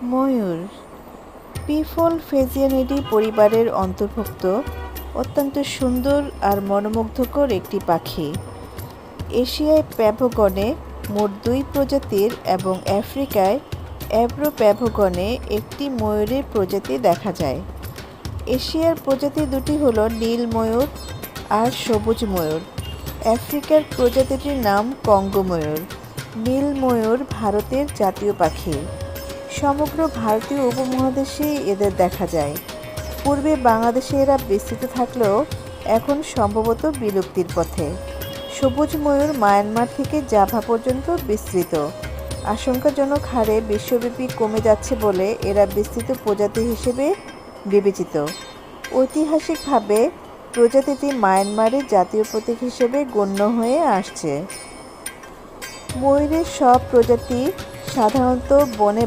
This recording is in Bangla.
ময়ূর পিফল ফেজিয়ানিডি পরিবারের অন্তর্ভুক্ত অত্যন্ত সুন্দর আর মনোমুগ্ধকর একটি পাখি। এশিয়ায় প্যাভগনে মোট 2 প্রজাতির এবং আফ্রিকায় অ্যাব্রো প্যাভগনে একটি ময়ূরের প্রজাতি দেখা যায়। এশিয়ার প্রজাতি দুটি হল নীল ময়ূর আর সবুজ ময়ূর। আফ্রিকার প্রজাতিটির নাম কঙ্গো ময়ূর। নীল ময়ূর ভারতের জাতীয় পাখি। সমগ্র ভারতীয় উপমহাদেশেই এদের দেখা যায়। পূর্বে বাংলাদেশে এরা বিস্তৃত থাকলেও এখন সম্ভবত বিলুপ্তির পথে। সবুজ ময়ূর মায়ানমার থেকে জাভা পর্যন্ত বিস্তৃত। আশঙ্কাজনক হারে বিশ্বব্যাপী কমে যাচ্ছে বলে এরা বিস্তৃত প্রজাতি হিসেবে বিবেচিত। ঐতিহাসিকভাবে প্রজাতিটি মায়ানমারের জাতীয় প্রতীক হিসেবে গণ্য হয়ে আসছে। ময়ূরের সব প্রজাতি সাধারণত বনে